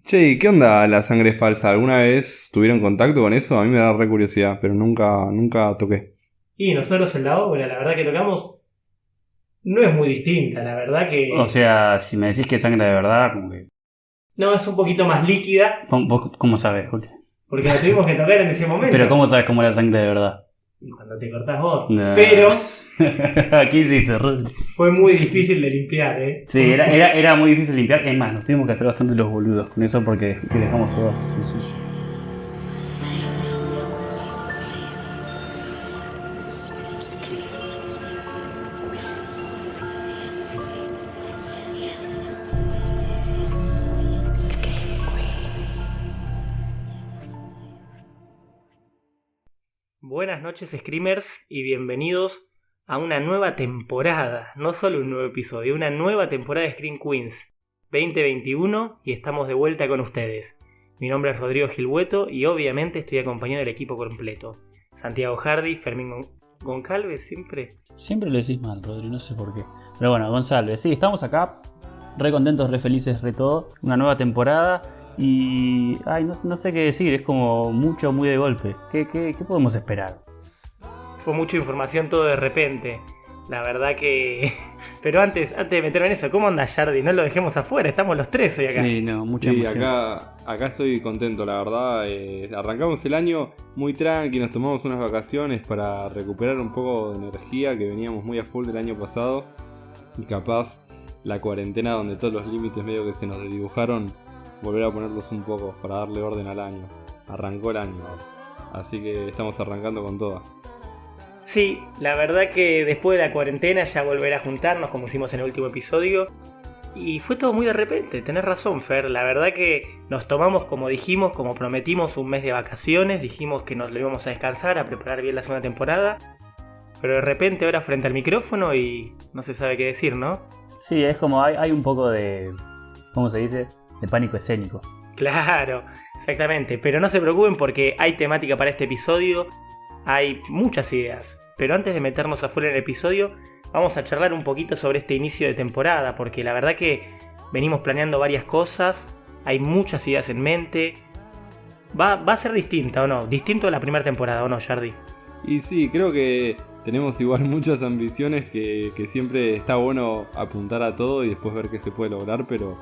Che, ¿qué onda la sangre falsa? ¿Alguna vez tuvieron contacto con eso? A mí me da re curiosidad, pero nunca toqué. Y nosotros en la obra, la verdad que tocamos, no es muy distinta, la verdad O que sea, si me decís que es sangre de verdad, como que. no es un poquito más líquida, ¿Vos cómo sabés? porque la tuvimos que tocar en ese momento. Pero ¿cómo sabes cómo era sangre de verdad? Y cuando te cortás vos. No. Pero Aquí hiciste, Rodri. fue muy difícil de limpiar, ¿eh? Sí, era muy difícil limpiar. Es más, nos tuvimos que hacer bastante los boludos con eso porque dejamos todo sucio. Buenas noches, Screamers, y bienvenidos a una nueva temporada. No solo un nuevo episodio, una nueva temporada de Scream Queens 2021 y estamos de vuelta con ustedes. Mi nombre es Rodrigo Gilbueto y obviamente estoy acompañado del equipo completo. Santiago Hardy, Fermín Goncalves, siempre. Siempre lo decís mal, Rodri, no sé por qué. Pero bueno, González, sí, estamos acá, re contentos, re felices, re todo. Una nueva temporada. Y. Ay, no sé qué decir, es como mucho, muy de golpe. ¿Qué podemos esperar? Fue mucha información todo de repente. La verdad que... Pero antes de meterme en eso, ¿cómo anda Jardi? No lo dejemos afuera, estamos los tres hoy acá. Sí, no, mucha Sí, emoción. acá estoy contento, la verdad. Arrancamos el año muy tranqui, nos tomamos unas vacaciones para recuperar un poco de energía que veníamos muy a full del año pasado. Y capaz la cuarentena donde todos los límites medio que se nos dibujaron, volver a ponerlos un poco para darle orden al año. Arrancó el año, así que estamos arrancando con toda. Sí, la verdad que después de la cuarentena ya volver a juntarnos como hicimos en el último episodio. Y fue todo muy de repente, tenés razón, Fer. La verdad que nos tomamos, como dijimos, como prometimos, un mes de vacaciones. Dijimos que nos lo íbamos a descansar, a preparar bien la segunda temporada. Pero de repente ahora frente al micrófono y no se sabe qué decir, ¿no? Sí, es como hay un poco de. ¿Cómo se dice? De pánico escénico. Claro, exactamente. Pero no se preocupen porque hay temática para este episodio. Hay muchas ideas. Pero antes de meternos afuera en el episodio, vamos a charlar un poquito sobre este inicio de temporada. Porque la verdad que venimos planeando varias cosas. Hay muchas ideas en mente. Va a ser distinta, ¿o no? Distinto a la primera temporada, ¿o no, Jardi? Y sí, creo que tenemos igual muchas ambiciones que siempre está bueno apuntar a todo y después ver qué se puede lograr, pero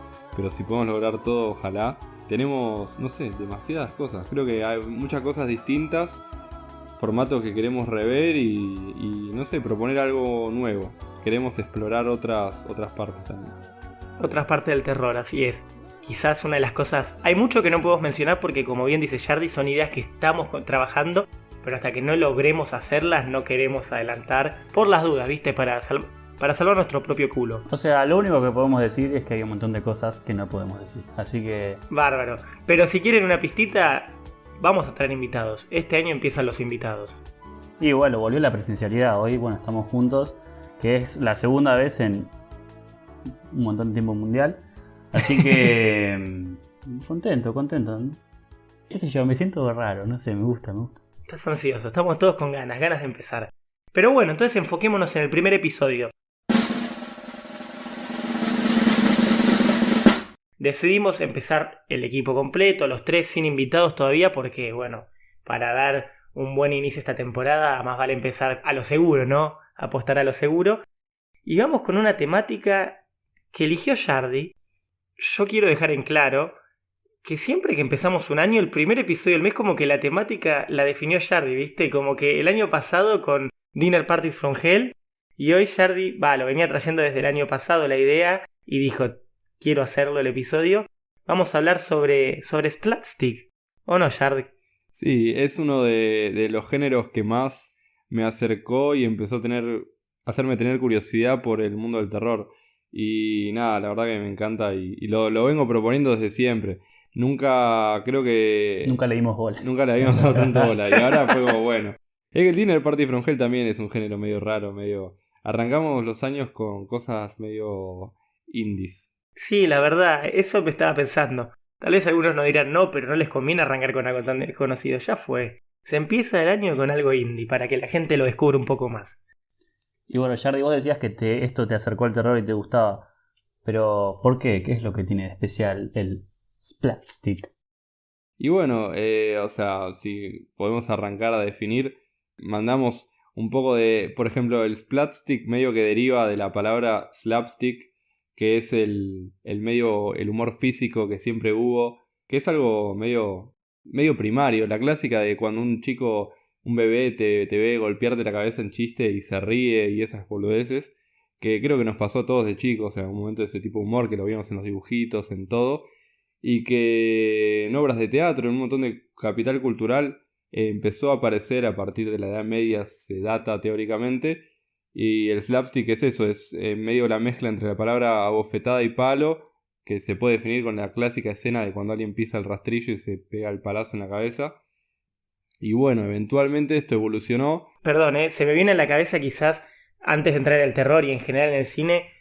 si podemos lograr todo, ojalá. Tenemos, no sé, demasiadas cosas. Creo que hay muchas cosas distintas, formatos que queremos rever y no sé, proponer algo nuevo. Queremos explorar otras partes también. Otras partes del terror, así es. Quizás una de las cosas... Hay mucho que no podemos mencionar porque, como bien dice Jardi, son ideas que estamos trabajando, pero hasta que no logremos hacerlas no queremos adelantar por las dudas, ¿viste? Para salvar nuestro propio culo. O sea, lo único que podemos decir es que hay un montón de cosas que no podemos decir. Así que. Bárbaro. Pero si quieren una pistita, vamos a traer invitados. Este año empiezan los invitados. Y bueno, volvió la presencialidad. Hoy, bueno, estamos juntos, que es la segunda vez en un montón de tiempo mundial. Así que. contento. ¿No? Qué sé yo, me siento raro, no sé, me gusta. Estás ansioso, estamos todos con ganas de empezar. Pero bueno, entonces enfoquémonos en el primer episodio. Decidimos empezar el equipo completo, los tres sin invitados todavía, porque bueno, para dar un buen inicio a esta temporada, más vale empezar a lo seguro, ¿no? Apostar a lo seguro. Y vamos con una temática que eligió Jardi. Yo quiero dejar en claro que siempre que empezamos un año, el primer episodio del mes, como que la temática la definió Jardi, ¿viste? Como que el año pasado con Dinner Parties from Hell, y hoy Jardi, lo venía trayendo desde el año pasado la idea, y dijo, quiero hacerlo el episodio. Vamos a hablar sobre Splatstick, ¿o no, Jardi? Sí, es uno de los géneros que más me acercó y empezó a hacerme tener curiosidad por el mundo del terror. Y nada, la verdad que me encanta y lo vengo proponiendo desde siempre. Nunca Nunca le dimos bola. Nunca le habíamos dado tanto bola y ahora fue como bueno. Es que el Dinner Party from Hell también es un género medio raro, medio... Arrancamos los años con cosas medio indies. Sí, la verdad, eso me estaba pensando. Tal vez algunos nos dirán no, pero no les conviene arrancar con algo tan desconocido. Ya fue. Se empieza el año con algo indie para que la gente lo descubra un poco más. Y bueno, Jardi, vos decías que esto te acercó al terror y te gustaba. Pero, ¿por qué? ¿Qué es lo que tiene de especial el Splatstick. Y bueno, o sea, si podemos arrancar a definir, mandamos un poco de, por ejemplo, el splatstick medio que deriva de la palabra slapstick, que es el humor físico que siempre hubo, que es algo medio primario, la clásica de cuando un bebé te ve golpearte la cabeza en chiste y se ríe y esas boludeces, que creo que nos pasó a todos de chicos en algún momento, ese tipo de humor que lo vimos en los dibujitos, en todo. Y que en obras de teatro, en un montón de capital cultural, empezó a aparecer a partir de la Edad Media, se data teóricamente. Y el slapstick es eso, es medio la mezcla entre la palabra abofetada y palo, que se puede definir con la clásica escena de cuando alguien pisa el rastrillo y se pega el palazo en la cabeza. Y bueno, eventualmente esto evolucionó. Perdón, se me viene a la cabeza quizás, antes de entrar en el terror y en general en el cine,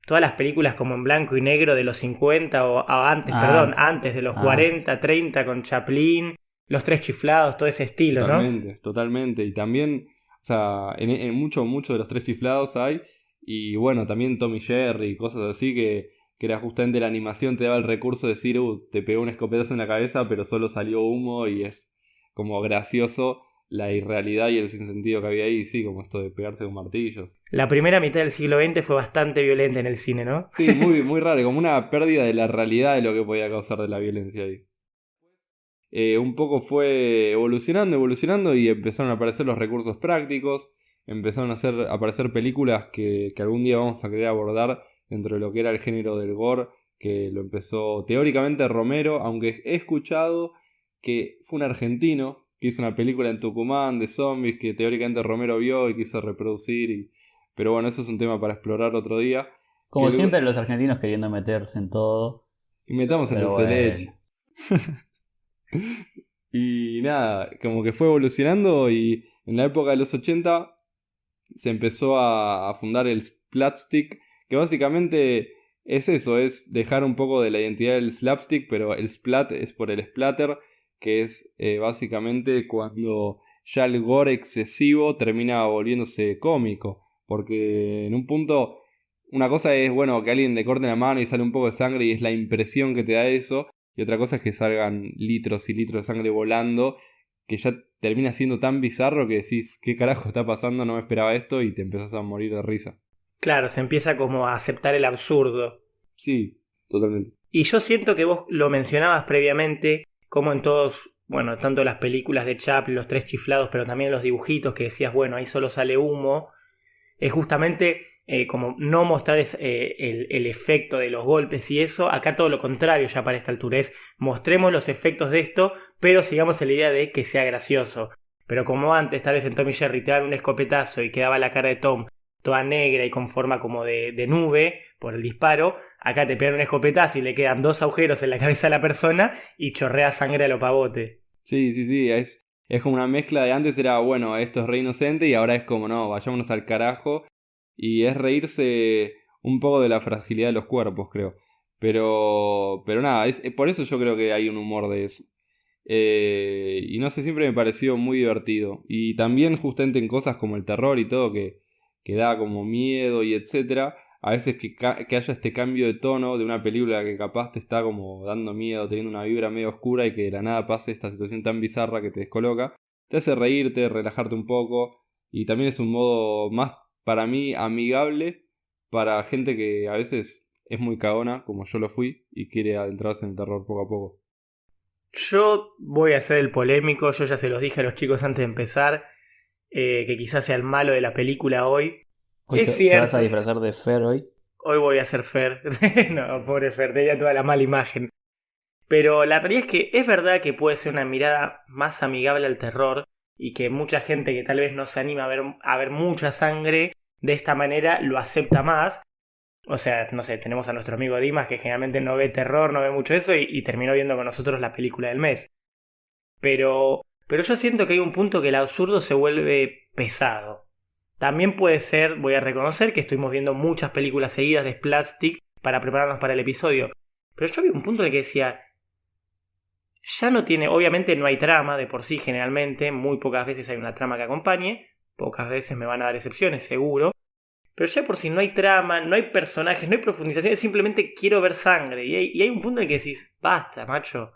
todas las películas como en blanco y negro de los 50 o antes, antes de los 40, 30 con Chaplin, Los Tres Chiflados, todo ese estilo, totalmente, ¿no? Totalmente. Y también, o sea, en mucho de Los Tres Chiflados hay. Y bueno, también Tom y Jerry, cosas así que era justamente la animación te daba el recurso de decir, te pegó un escopetazo en la cabeza, pero solo salió humo y es como gracioso la irrealidad y el sinsentido que había ahí, sí, como esto de pegarse con martillos. La primera mitad del siglo XX fue bastante violenta en el cine, ¿no? Sí, muy raro, como una pérdida de la realidad de lo que podía causar de la violencia ahí. Un poco fue evolucionando y empezaron a aparecer los recursos prácticos, empezaron a aparecer películas que algún día vamos a querer abordar dentro de lo que era el género del gore, que lo empezó teóricamente Romero, aunque he escuchado que fue un argentino que hizo una película en Tucumán de zombies que teóricamente Romero vio y quiso reproducir. Pero bueno, eso es un tema para explorar otro día. Como siempre los argentinos queriendo meterse en todo. Y metamos en el leche. Y nada, como que fue evolucionando y en la época de los 80 se empezó a fundar el Splatstick, que básicamente es eso, es dejar un poco de la identidad del slapstick, pero el splat es por el splatter, que es básicamente cuando ya el gore excesivo termina volviéndose cómico. Porque en un punto, una cosa es, bueno, que alguien le corte la mano y sale un poco de sangre y es la impresión que te da eso. Y otra cosa es que salgan litros y litros de sangre volando, que ya termina siendo tan bizarro que decís, ¿qué carajo está pasando? No me esperaba esto y te empezás a morir de risa. Claro, se empieza como a aceptar el absurdo. Sí, totalmente. Y yo siento que vos lo mencionabas previamente, como en todos, bueno, tanto las películas de Chaplin, Los Tres Chiflados, pero también los dibujitos que decías, bueno, ahí solo sale humo. Es justamente como no mostrar el efecto de los golpes y eso. Acá todo lo contrario ya para esta altura es mostremos los efectos de esto, pero sigamos en la idea de que sea gracioso. Pero como antes, tal vez en Tom y Jerry te daban un escopetazo y quedaba la cara de Tom toda negra y con forma como de nube por el disparo, acá te pegan un escopetazo y le quedan 2 agujeros en la cabeza de la persona y chorrea sangre a lo pavote. Sí, es como una mezcla de antes era, bueno, esto es re inocente y ahora es como, no, vayámonos al carajo. Y es reírse un poco de la fragilidad de los cuerpos, creo. Pero nada, por eso yo creo que hay un humor de eso. Y no sé, siempre me pareció muy divertido. Y también justamente en cosas como el terror y todo, que da como miedo y etcétera. A veces que haya este cambio de tono de una película que capaz te está como dando miedo, teniendo una vibra medio oscura y que de la nada pase esta situación tan bizarra que te descoloca. Te hace reírte, relajarte un poco. Y también es un modo más, para mí, amigable para gente que a veces es muy cagona, como yo lo fui, y quiere adentrarse en el terror poco a poco. Yo voy a ser el polémico, yo ya se los dije a los chicos antes de empezar, que quizás sea el malo de la película hoy. Hoy es te cierto. vas a disfrazar de Fer hoy. Hoy voy a ser Fer. No, pobre Fer, tenía toda la mala imagen. Pero la realidad es que es verdad que puede ser una mirada más amigable al terror y que mucha gente que tal vez no se anima a ver mucha sangre de esta manera lo acepta más. O sea, no sé, tenemos a nuestro amigo Dimas que generalmente no ve terror, no ve mucho eso y terminó viendo con nosotros la película del mes. Pero yo siento que hay un punto que el absurdo se vuelve pesado. También puede ser, voy a reconocer que estuvimos viendo muchas películas seguidas de Splatstick para prepararnos para el episodio. Pero yo vi un punto en el que decía, ya no tiene, obviamente no hay trama de por sí generalmente, muy pocas veces hay una trama que acompañe, pocas veces me van a dar excepciones, seguro. Pero ya por si no hay trama, no hay personajes, no hay profundización, es simplemente quiero ver sangre. Y hay un punto en el que decís, basta, macho.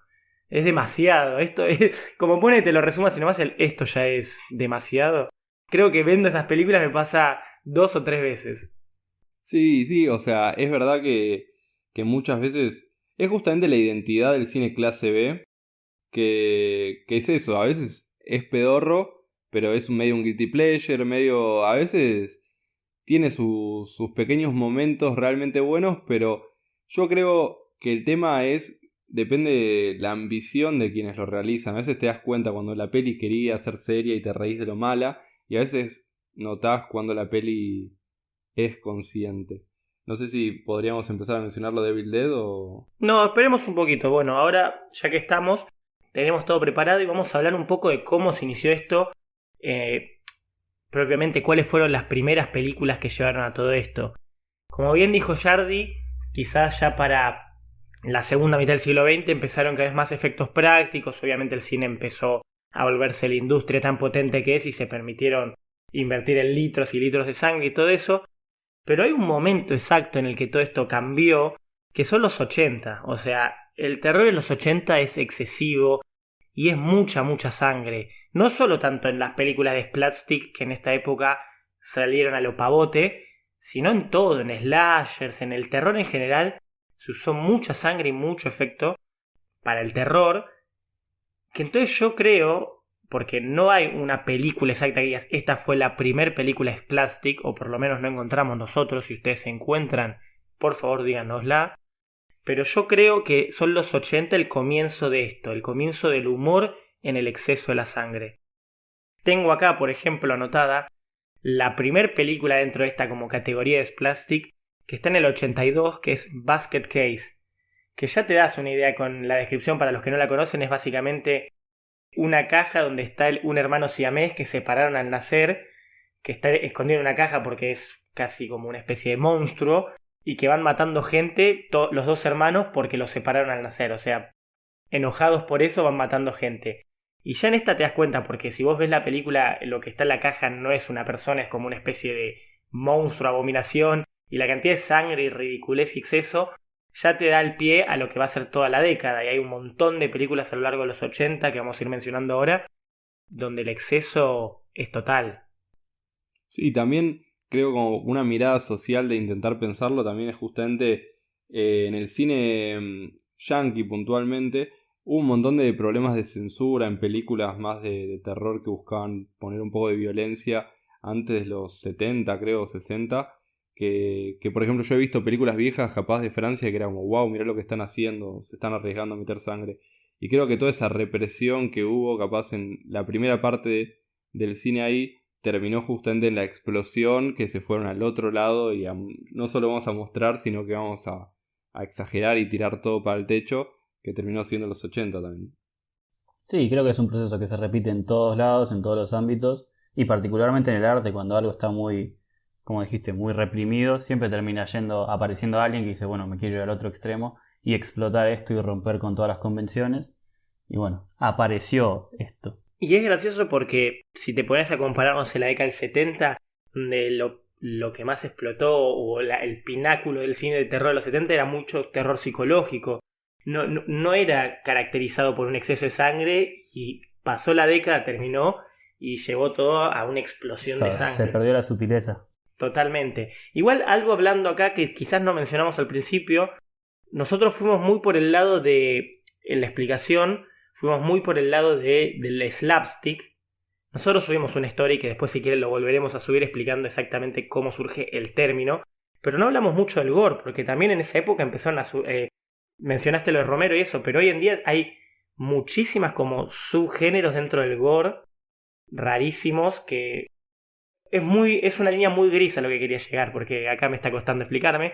Es demasiado. Esto es. Como pone, te lo resumo así nomás, esto ya es demasiado. Creo que viendo esas películas me pasa 2 o 3 veces. Sí, sí, o sea, es verdad que muchas veces es justamente la identidad del cine clase B, que es eso, a veces es pedorro, pero es medio un guilty pleasure, medio, a veces tiene sus pequeños momentos realmente buenos, pero yo creo que el tema es, depende de la ambición de quienes lo realizan. A veces te das cuenta cuando la peli quería ser seria y te reís de lo mala, y a veces notás cuando la peli es consciente. No sé si podríamos empezar a mencionar lo de Evil Dead o... No, esperemos un poquito. Bueno, ahora ya que estamos, tenemos todo preparado y vamos a hablar un poco de cómo se inició esto. Propiamente cuáles fueron las primeras películas que llevaron a todo esto. Como bien dijo Yardi, quizás ya para la segunda mitad del siglo XX empezaron cada vez más efectos prácticos. Obviamente el cine empezó a volverse la industria tan potente que es y se permitieron invertir en litros y litros de sangre y todo eso. Pero hay un momento exacto en el que todo esto cambió, que son los 80. O sea, el terror de los 80 es excesivo y es mucha, mucha sangre. No solo tanto en las películas de Splatstick, que en esta época salieron a lo pavote, sino en todo, en slashers, en el terror en general, se usó mucha sangre y mucho efecto para el terror, que entonces yo creo, porque no hay una película exacta que digas, esta fue la primer película Splatstick, o por lo menos no encontramos nosotros, si ustedes se encuentran, por favor díganosla, pero yo creo que son los 80 el comienzo de esto, el comienzo del humor en el exceso de la sangre. Tengo acá, por ejemplo, anotada la primer película dentro de esta como categoría de Splatstick, que está en el 82, que es Basket Case, que ya te das una idea con la descripción. Para los que no la conocen, es básicamente una caja donde está un hermano siamés que se separaron al nacer, que está escondido en una caja porque es casi como una especie de monstruo, y que van matando gente, los dos hermanos, porque los separaron al nacer. O sea, enojados por eso van matando gente. Y ya en esta te das cuenta, porque si vos ves la película, lo que está en la caja no es una persona, es como una especie de monstruo, abominación, y la cantidad de sangre y ridiculez y exceso ya te da el pie a lo que va a ser toda la década. Y hay un montón de películas a lo largo de los 80 que vamos a ir mencionando ahora, donde el exceso es total. Sí, también creo como una mirada social de intentar pensarlo también es justamente en el cine yankee puntualmente. Hubo un montón de problemas de censura en películas más de terror que buscaban poner un poco de violencia antes de los 70, creo, 60. Que por ejemplo yo he visto películas viejas capaz de Francia que era como, wow, mirá lo que están haciendo, se están arriesgando a meter sangre. Y creo que toda esa represión que hubo capaz en la primera parte del cine ahí terminó justamente en la explosión, que se fueron al otro lado y no solo vamos a mostrar, sino que vamos a exagerar y tirar todo para el techo, que terminó siendo los 80 también. Sí, creo que es un proceso que se repite en todos lados, en todos los ámbitos, y particularmente en el arte, cuando algo está muy, como dijiste, muy reprimido, siempre termina apareciendo alguien que dice, bueno, me quiero ir al otro extremo y explotar esto y romper con todas las convenciones. Y bueno, apareció esto. Y es gracioso porque si te pones a compararnos en la década del 70, donde lo que más explotó, o el pináculo del cine de terror de los 70 era mucho terror psicológico. No era caracterizado por un exceso de sangre, y pasó la década, terminó y llevó todo a una explosión de sangre. Se perdió la sutileza. Totalmente. Igual algo hablando acá que quizás no mencionamos al principio, nosotros fuimos muy por el lado de, en la explicación, fuimos muy por el lado del slapstick. Nosotros subimos una story que después si quieren lo volveremos a subir explicando exactamente cómo surge el término, pero no hablamos mucho del gore, porque también en esa época empezaron a... mencionaste lo de Romero y eso, pero hoy en día hay muchísimas como subgéneros dentro del gore, rarísimos, que es una línea muy gris a lo que quería llegar, porque acá me está costando explicarme,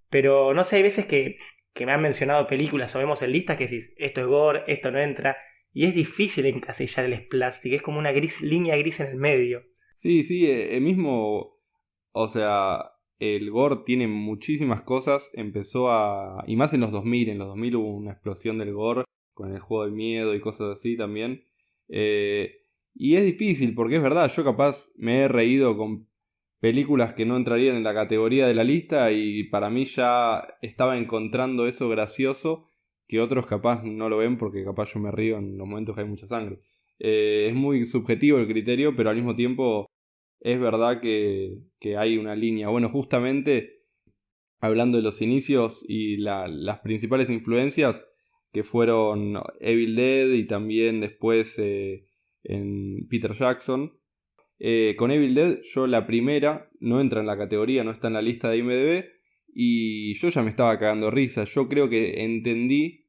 pero no sé, hay veces que me han mencionado películas o vemos en listas que decís, esto es gore, esto no entra, y es difícil encasillar el Splatstick, es como una línea gris en el medio. Sí, sí, el mismo, o sea, el gore tiene muchísimas cosas, y más en los 2000 hubo una explosión del gore, con el juego del miedo y cosas así también, y es difícil, porque es verdad, yo capaz me he reído con películas que no entrarían en la categoría de la lista y para mí ya estaba encontrando eso gracioso que otros capaz no lo ven porque capaz yo me río en los momentos que hay mucha sangre. Es muy subjetivo el criterio, pero al mismo tiempo es verdad que hay una línea. Bueno, justamente hablando de los inicios y las principales influencias que fueron Evil Dead y también después en Peter Jackson. Con Evil Dead, yo la primera no entra en la categoría, no está en la lista de IMDb y yo ya me estaba cagando risa. Yo creo que entendí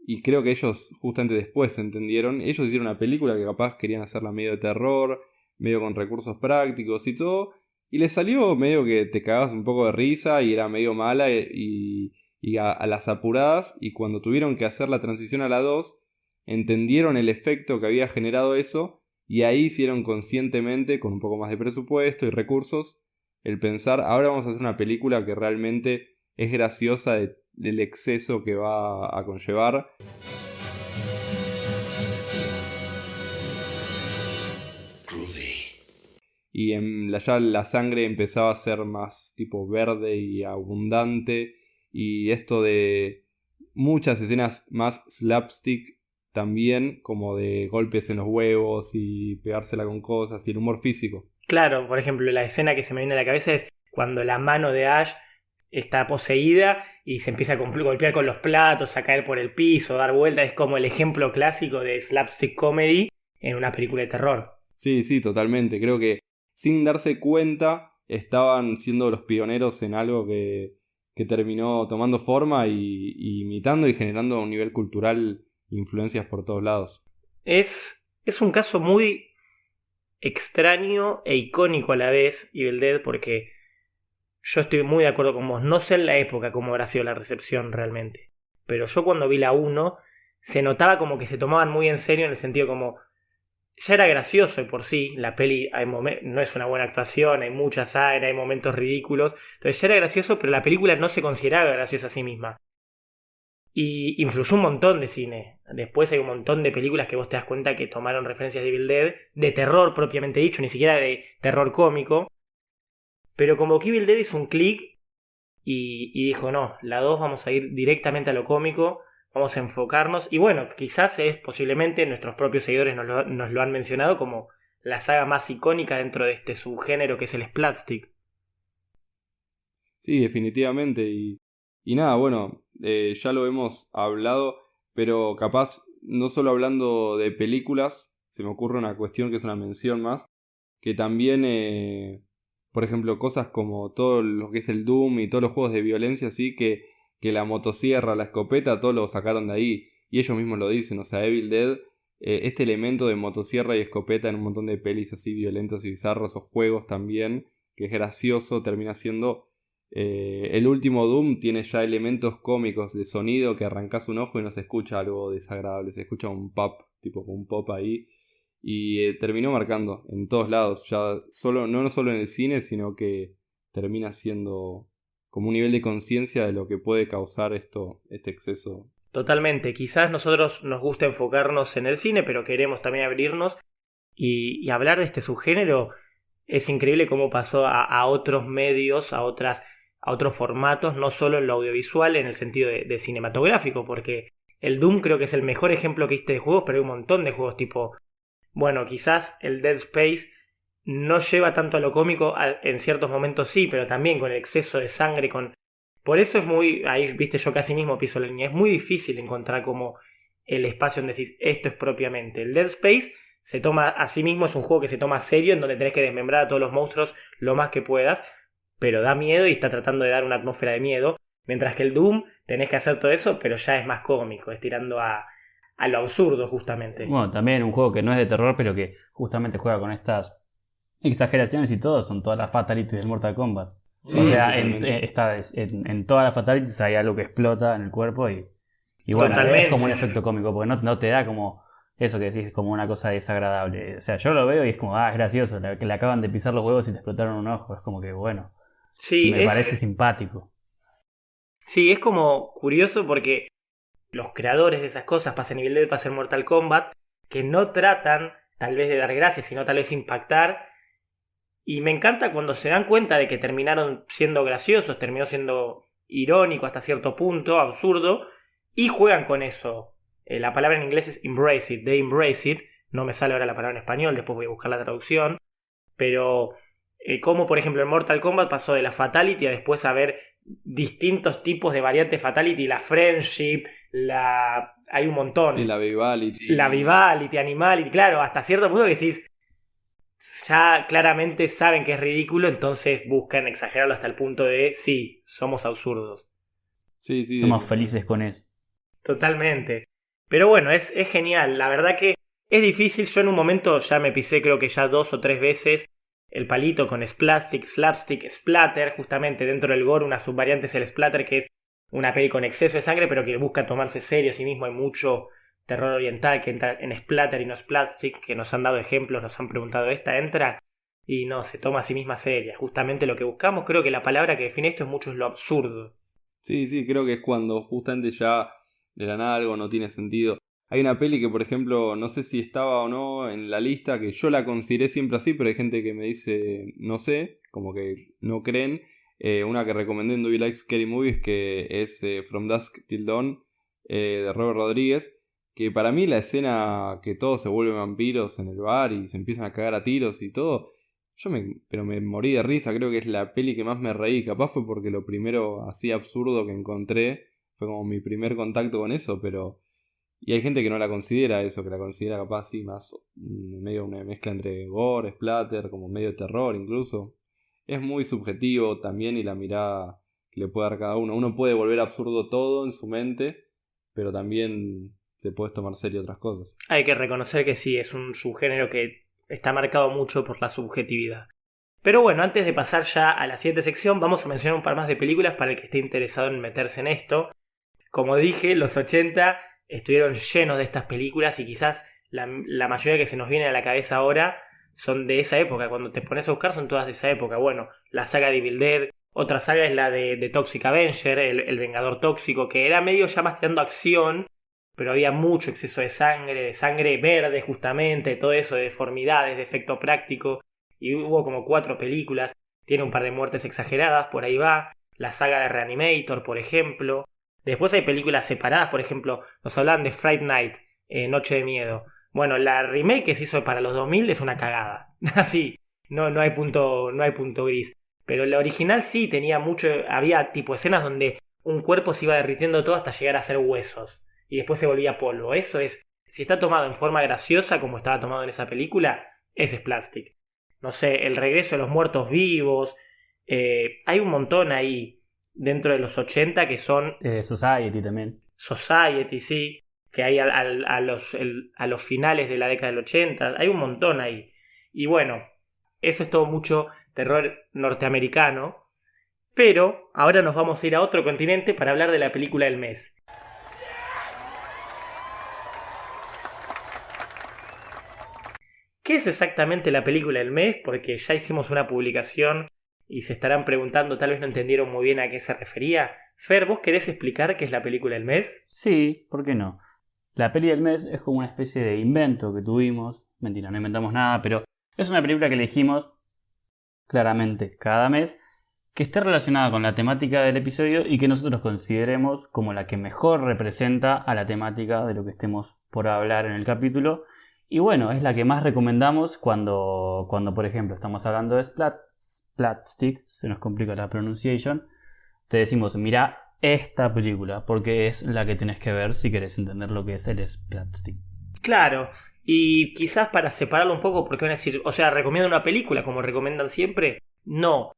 y creo que ellos justamente después entendieron. Ellos hicieron una película que capaz querían hacerla medio de terror, medio con recursos prácticos y todo, y les salió medio que te cagabas un poco de risa y era medio mala y a las apuradas, y cuando tuvieron que hacer la transición a la 2 entendieron el efecto que había generado eso. Y ahí hicieron conscientemente, con un poco más de presupuesto y recursos, el pensar, ahora vamos a hacer una película que realmente es graciosa del exceso que va a conllevar. Y ya la sangre empezaba a ser más tipo verde y abundante. Y esto de muchas escenas más slapstick también, como de golpes en los huevos y pegársela con cosas y el humor físico. Claro, por ejemplo, la escena que se me viene a la cabeza es cuando la mano de Ash está poseída y se empieza a golpear con los platos, a caer por el piso, a dar vueltas. Es como el ejemplo clásico de slapstick comedy en una película de terror. Sí, sí, totalmente. Creo que sin darse cuenta estaban siendo los pioneros en algo que terminó tomando forma y imitando y generando a un nivel cultural influencias por todos lados. Es un caso muy extraño e icónico a la vez, Evil Dead, porque yo estoy muy de acuerdo con vos. No sé en la época cómo habrá sido la recepción realmente, pero yo cuando vi la 1 se notaba como que se tomaban muy en serio, en el sentido como ya era gracioso de por sí. La peli no es una buena actuación, hay mucha sangre, hay momentos ridículos, entonces ya era gracioso, pero la película no se consideraba graciosa a sí misma. Y influyó un montón de cine. Después hay un montón de películas que vos te das cuenta que tomaron referencias de Evil Dead, de terror propiamente dicho, ni siquiera de terror cómico. Pero como que Evil Dead hizo un clic y dijo, no, la 2 vamos a ir directamente a lo cómico, vamos a enfocarnos. Y bueno, quizás es posiblemente, nuestros propios seguidores nos lo han mencionado como la saga más icónica dentro de este subgénero que es el slapstick. Sí, definitivamente. Y nada, bueno, ya lo hemos hablado, pero capaz, no solo hablando de películas, se me ocurre una cuestión que es una mención más, que también, por ejemplo, cosas como todo lo que es el Doom y todos los juegos de violencia, así que la motosierra, la escopeta, todo lo sacaron de ahí, y ellos mismos lo dicen, o sea, Evil Dead, este elemento de motosierra y escopeta en un montón de pelis así violentas y bizarras, o juegos también, que es gracioso, termina siendo... el último Doom tiene ya elementos cómicos de sonido que arrancás un ojo y no se escucha algo desagradable, se escucha un pop, tipo un pop ahí, y terminó marcando en todos lados, ya no solo en el cine, sino que termina siendo como un nivel de conciencia de lo que puede causar este exceso. Totalmente, quizás nosotros nos gusta enfocarnos en el cine, pero queremos también abrirnos y hablar de este subgénero. Es increíble cómo pasó a otros medios, a otros formatos, no solo en lo audiovisual, en el sentido de cinematográfico, porque el Doom creo que es el mejor ejemplo que hiciste de juegos, pero hay un montón de juegos tipo, bueno, quizás el Dead Space no lleva tanto a lo cómico, en ciertos momentos sí, pero también con el exceso de sangre, por eso es muy, ahí viste, yo casi mismo piso la línea, es muy difícil encontrar como el espacio donde decís, esto es propiamente. El Dead Space se toma a sí mismo, es un juego que se toma serio, en donde tenés que desmembrar a todos los monstruos lo más que puedas, pero da miedo y está tratando de dar una atmósfera de miedo, mientras que el Doom tenés que hacer todo eso, pero ya es más cómico, es tirando a lo absurdo justamente. Bueno, también un juego que no es de terror, pero que justamente juega con estas exageraciones y todo, son todas las fatalities del Mortal Kombat. Sí, o sea, en todas las fatalities hay algo que explota en el cuerpo y bueno, Totalmente. es como un efecto cómico, porque no te da como eso que decís, como una cosa desagradable. O sea, yo lo veo y es como, es gracioso, que le acaban de pisar los huevos y le explotaron un ojo, es como que bueno, Sí, me parece simpático. Sí, es como curioso porque los creadores de esas cosas, pasa en Evil Dead, pasa en Mortal Kombat, que no tratan tal vez de dar gracias, sino tal vez impactar, Y me encanta cuando se dan cuenta de que terminaron siendo graciosos, terminó siendo irónico hasta cierto punto, absurdo, y juegan con eso. La palabra en inglés es embrace it, they embrace it. No me sale ahora la palabra en español, después voy a buscar la traducción. Pero como por ejemplo en Mortal Kombat pasó de la Fatality a después a ver distintos tipos de variantes Fatality, la Friendship, hay un montón. Sí, la Vivality. La Vivality, Animality, claro, hasta cierto punto que decís, ya claramente saben que es ridículo, entonces buscan exagerarlo hasta el punto de, sí, somos absurdos. Sí, sí. Somos felices con eso. Totalmente. Pero bueno, es genial. La verdad que es difícil. Yo en un momento ya me pisé creo que ya 2 o 3 veces el palito con Splastic, Slapstick, Splatter. Justamente dentro del gore una subvariante es el Splatter, que es una peli con exceso de sangre pero que busca tomarse serio a sí mismo. Hay mucho terror oriental que entra en Splatter y no Splastic, que nos han dado ejemplos, nos han preguntado esta, entra y no, se toma a sí misma seria. Justamente lo que buscamos, creo que la palabra que define esto es mucho es lo absurdo. Sí, sí, creo que es cuando justamente ya de la nada algo no tiene sentido. Hay una peli que, por ejemplo, no sé si estaba o no en la lista, que yo la consideré siempre así, pero hay gente que me dice, no sé, como que no creen. Una que recomendé en Do You Like Scary Movies, que es From Dusk Till Dawn, de Robert Rodríguez, que para mí la escena que todos se vuelven vampiros en el bar y se empiezan a cagar a tiros y todo, pero me morí de risa. Creo que es la peli que más me reí. Capaz fue porque lo primero así absurdo que encontré fue como mi primer contacto con eso, pero... Y hay gente que no la considera eso, que la considera capaz así más medio una mezcla entre gore, splatter, como medio terror incluso. Es muy subjetivo también y la mirada que le puede dar cada uno. Uno puede volver absurdo todo en su mente, pero también se puede tomar serio otras cosas. Hay que reconocer que sí, es un subgénero que está marcado mucho por la subjetividad. Pero bueno, antes de pasar ya a la siguiente sección, vamos a mencionar un par más de películas para el que esté interesado en meterse en esto. Como dije, los 80 estuvieron llenos de estas películas y quizás la mayoría que se nos viene a la cabeza ahora son de esa época. Cuando te pones a buscar son todas de esa época. Bueno, la saga de Evil Dead, otra saga es la de Toxic Avenger, el Vengador Tóxico, que era medio ya más tirando acción, pero había mucho exceso de sangre verde justamente, todo eso de deformidades, de efecto práctico, y hubo como 4 películas, tiene un par de muertes exageradas, por ahí va, la saga de Reanimator, por ejemplo. Después hay películas separadas, por ejemplo, nos hablan de Fright Night, Noche de Miedo. Bueno, la remake que se hizo para los 2000 es una cagada, así, no hay punto gris. Pero la original sí tenía mucho, había tipo escenas donde un cuerpo se iba derritiendo todo hasta llegar a ser huesos y después se volvía polvo. Eso es, si está tomado en forma graciosa como estaba tomado en esa película, ese es Plastic. No sé, el regreso de los muertos vivos, hay un montón ahí dentro de los 80 que son... Society también. Society, sí, que hay a los finales de la década del 80, hay un montón ahí. Y bueno, eso es todo mucho terror norteamericano, pero ahora nos vamos a ir a otro continente para hablar de la película del mes. ¿Qué es exactamente la película del mes? Porque ya hicimos una publicación y se estarán preguntando, tal vez no entendieron muy bien a qué se refería. Fer, ¿vos querés explicar qué es la película del mes? Sí, ¿por qué no? La peli del mes es como una especie de invento que tuvimos. Mentira, no inventamos nada, pero es una película que elegimos claramente cada mes, que esté relacionada con la temática del episodio y que nosotros consideremos como la que mejor representa a la temática de lo que estemos por hablar en el capítulo. Y bueno, es la que más recomendamos cuando por ejemplo, estamos hablando de Splatstick, se nos complica la pronunciación. Te decimos, mira esta película, porque es la que tenés que ver si querés entender lo que es el Splatstick. Claro, y quizás para separarlo un poco, porque van a decir, o sea, ¿recomiendo una película como recomiendan siempre? No.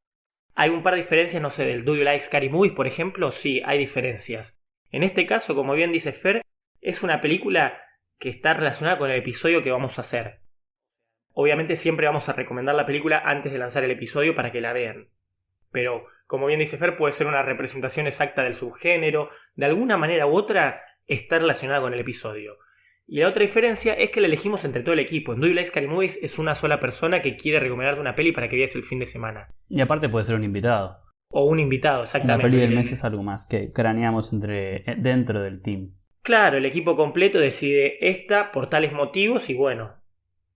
Hay un par de diferencias, no sé, del Do You Like Scary Movies, por ejemplo, sí, hay diferencias. En este caso, como bien dice Fer, es una película que está relacionada con el episodio que vamos a hacer. Obviamente siempre vamos a recomendar la película antes de lanzar el episodio para que la vean. Pero, como bien dice Fer, puede ser una representación exacta del subgénero, de alguna manera u otra está relacionada con el episodio. Y la otra diferencia es que la elegimos entre todo el equipo. En Do You Like Scary Movies es una sola persona que quiere recomendarte una peli para que veas el fin de semana. Y aparte puede ser un invitado. O un invitado, exactamente. La peli del mes es algo más que craneamos dentro del team. Claro, el equipo completo decide esta por tales motivos y bueno,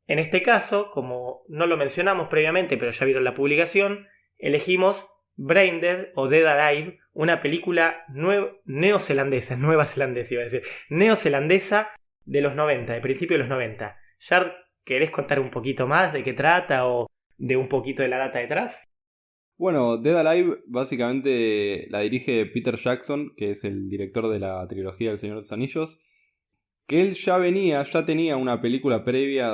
En este caso, como no lo mencionamos previamente, pero ya vieron la publicación, elegimos Braindead o Dead Alive, una película neozelandesa de los 90, de principio de los 90. Shard, ¿querés contar un poquito más de qué trata o de un poquito de la data detrás? Bueno, Dead Alive básicamente la dirige Peter Jackson, que es el director de la trilogía del Señor de los Anillos, que él ya tenía una película previa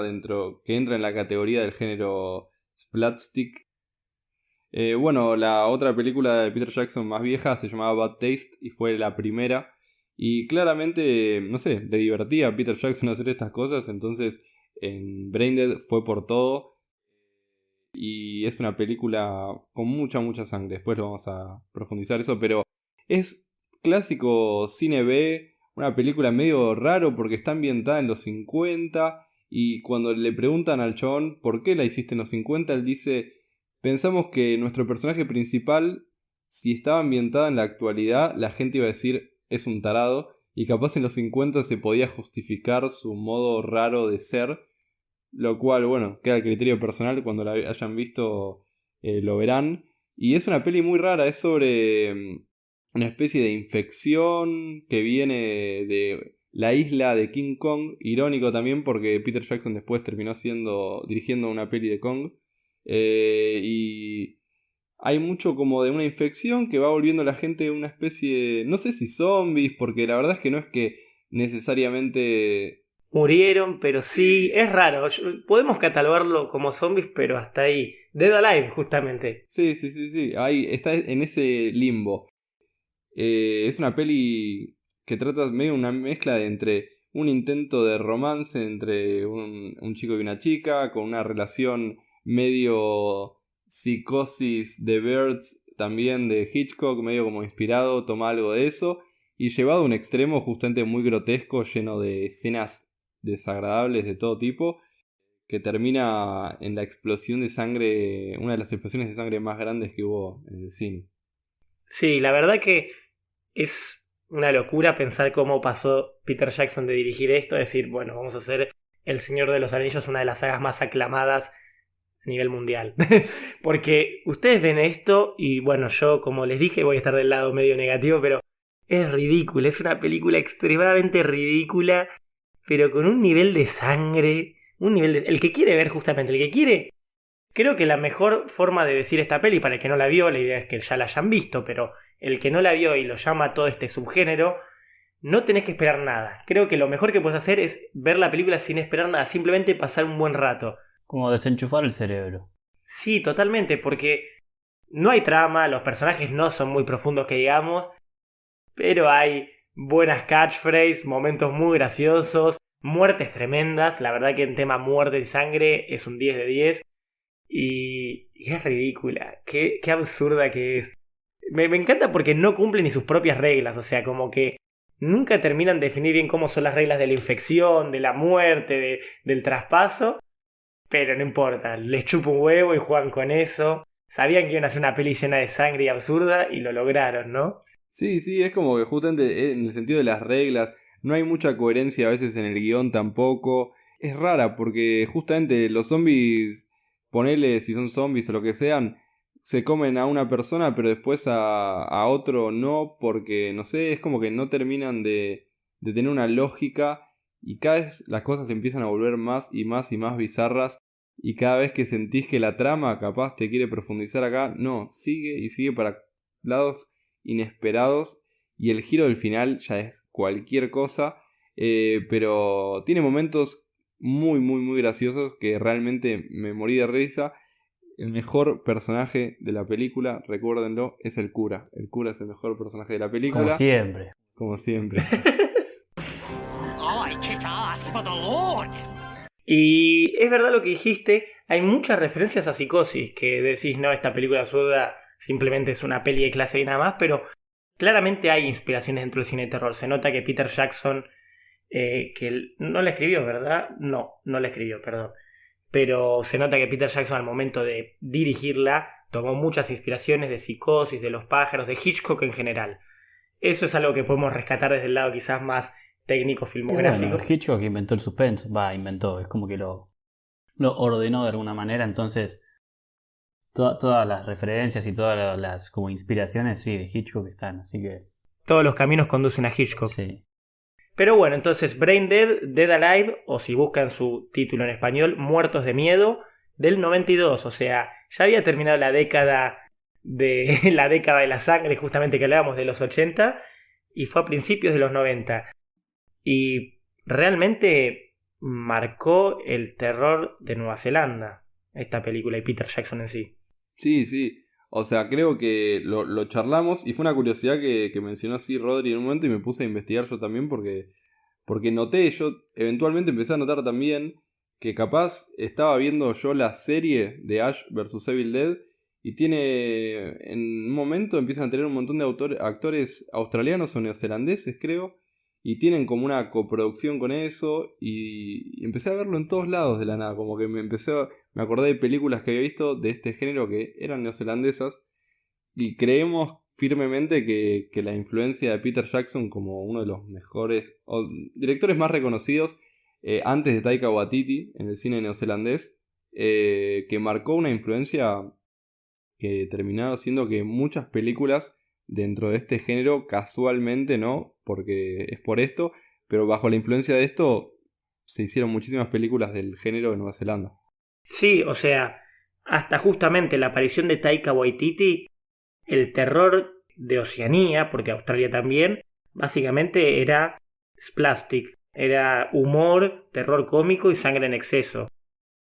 que entra en la categoría del género Splatstick. Bueno, la otra película de Peter Jackson más vieja se llamaba Bad Taste y fue la primera. Y claramente, no sé, le divertía a Peter Jackson hacer estas cosas, entonces en Braindead fue por todo. Y es una película con mucha sangre, después lo vamos a profundizar eso, pero es clásico cine B, una película medio raro porque está ambientada en los 50 y cuando le preguntan al chabón por qué la hiciste en los 50, él dice, pensamos que nuestro personaje principal, si estaba ambientada en la actualidad, la gente iba a decir es un tarado y capaz en los 50 se podía justificar su modo raro de ser. Lo cual, bueno, queda el criterio personal, cuando la hayan visto lo verán. Y es una peli muy rara, es sobre una especie de infección que viene de la isla de King Kong. Irónico también porque Peter Jackson después terminó dirigiendo una peli de Kong. Y hay mucho como de una infección que va volviendo a la gente una especie de, no sé si zombies, porque la verdad es que no es que necesariamente Murieron, pero sí, es raro. Podemos catalogarlo como zombies, pero hasta ahí. Dead Alive, justamente. Sí. Ahí está en ese limbo. Es una peli que trata medio una mezcla entre un intento de romance entre un chico y una chica, con una relación medio psicosis de Birds, también de Hitchcock, medio como inspirado, toma algo de eso, y llevado a un extremo justamente muy grotesco, lleno de escenas desagradables de todo tipo, que termina en la explosión de sangre, una de las explosiones de sangre más grandes que hubo en el cine. Sí, la verdad que es una locura pensar cómo pasó Peter Jackson de dirigir esto, decir, bueno, vamos a hacer El Señor de los Anillos, una de las sagas más aclamadas a nivel mundial. Porque ustedes ven esto y bueno, yo como les dije voy a estar del lado medio negativo, pero es ridículo, es una película extremadamente ridícula, pero con un nivel de sangre, el que quiere ver justamente, el que quiere. Creo que la mejor forma de decir esta peli, para el que no la vio, la idea es que ya la hayan visto, pero el que no la vio y lo llama todo este subgénero, no tenés que esperar nada. Creo que lo mejor que puedes hacer es ver la película sin esperar nada, simplemente pasar un buen rato. Como desenchufar el cerebro. Sí, totalmente, porque no hay trama, los personajes no son muy profundos que digamos, pero hay buenas catchphrases, momentos muy graciosos, muertes tremendas. La verdad que en tema muerte y sangre es un 10 de 10. Y es ridícula, qué absurda que es. Me encanta porque no cumple ni sus propias reglas, o sea, como que nunca terminan de definir bien cómo son las reglas de la infección, de la muerte, del traspaso, pero no importa, les chupa un huevo y juegan con eso. Sabían que iban a hacer una peli llena de sangre y absurda y lo lograron, ¿no? Sí, es como que justamente en el sentido de las reglas no hay mucha coherencia a veces en el guión tampoco. Es rara porque justamente los zombies, ponele si son zombies o lo que sean, se comen a una persona pero después a otro no, porque no sé, es como que no terminan de tener una lógica y cada vez las cosas empiezan a volver más y más bizarras y cada vez que sentís que la trama capaz te quiere profundizar acá, no, sigue y sigue para lados inesperados y el giro del final ya es cualquier cosa, pero tiene momentos muy graciosos que realmente me morí de risa. El mejor personaje de la película, recuérdenlo, es el cura. El cura es el mejor personaje de la película. Como siempre. Y es verdad lo que dijiste, hay muchas referencias a Psicosis, que decís, no, esta película absurda simplemente es una peli de clase y nada más, pero claramente hay inspiraciones dentro del cine de terror. Se nota que Peter Jackson, que no la escribió, ¿verdad? No la escribió, perdón. Pero se nota que Peter Jackson al momento de dirigirla tomó muchas inspiraciones de Psicosis, de Los pájaros, de Hitchcock en general. Eso es algo que podemos rescatar desde el lado quizás más técnico filmográfico. Bueno, Hitchcock inventó el suspenso, es como que lo lo ordenó de alguna manera, entonces todas las referencias y todas las como inspiraciones, sí, de Hitchcock están, así que Todos los caminos conducen a Hitchcock. sí. Pero bueno, entonces Brain Dead, Dead Alive, o si buscan su título en español, Muertos de Miedo, del 92. O sea, ya había terminado la década de la década de la sangre, justamente que hablábamos de los 80, y fue a principios de los 90. Y realmente marcó el terror de Nueva Zelanda, esta película y Peter Jackson en sí. Sí, sí. O sea, creo que lo charlamos y fue una curiosidad que mencionó así Rodri en un momento y me puse a investigar yo también porque noté, yo eventualmente empecé a notar también que capaz estaba viendo yo la serie de Ash vs Evil Dead y tiene, en un momento empiezan a tener un montón de actores australianos o neozelandeses creo y tienen como una coproducción con eso y empecé a verlo en todos lados de la nada, como que me acordé de películas que había visto de este género que eran neozelandesas y creemos firmemente que la influencia de Peter Jackson como uno de los mejores o directores más reconocidos antes de Taika Waititi en el cine neozelandés, que marcó una influencia que terminaron siendo que muchas películas dentro de este género casualmente no, porque es por esto, pero bajo la influencia de esto se hicieron muchísimas películas del género de Nueva Zelanda. Sí, o sea, hasta justamente la aparición de Taika Waititi, el terror de Oceanía, porque Australia también, básicamente era splastic, era humor, terror cómico y sangre en exceso.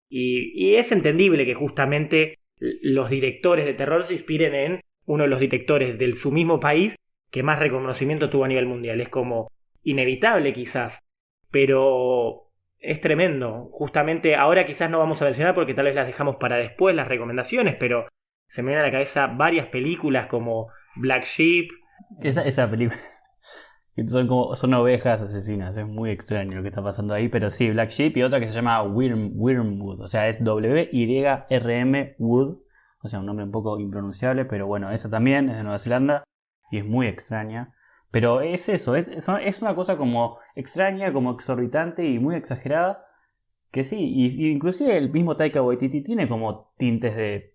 Y es entendible que justamente los directores de terror se inspiren en uno de los directores de su mismo país que más reconocimiento tuvo a nivel mundial. Es como inevitable quizás, pero es tremendo. Justamente ahora quizás no vamos a mencionar porque tal vez las dejamos para después las recomendaciones, pero se me vienen a la cabeza varias películas como Black Sheep. Esa película son ovejas asesinas, es muy extraño lo que está pasando ahí, pero sí, Black Sheep y otra que se llama Wormwood, o sea, es W-Y-R-M Wood, o sea, un nombre un poco impronunciable, pero bueno, esa también es de Nueva Zelanda y es muy extraña. Pero es eso, es una cosa como extraña, como exorbitante y muy exagerada, que sí, y inclusive el mismo Taika Waititi tiene como tintes de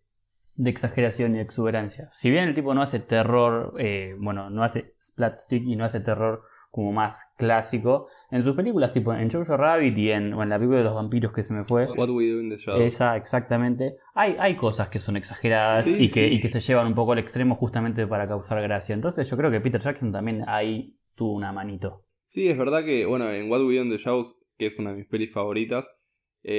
exageración y exuberancia. Si bien el tipo no hace terror, no hace splatstick y no hace terror como más clásico, en sus películas tipo en Jojo Rabbit y en la película de los vampiros que se me fue, What We Do in the Shadows. esa exactamente, hay cosas que son exageradas Sí, y sí. que se llevan un poco al extremo justamente para causar gracia. Entonces yo creo que Peter Jackson también ahí tuvo una manito. Sí, es verdad que, bueno, en What We Do in the Shadows, que es una de mis pelis favoritas,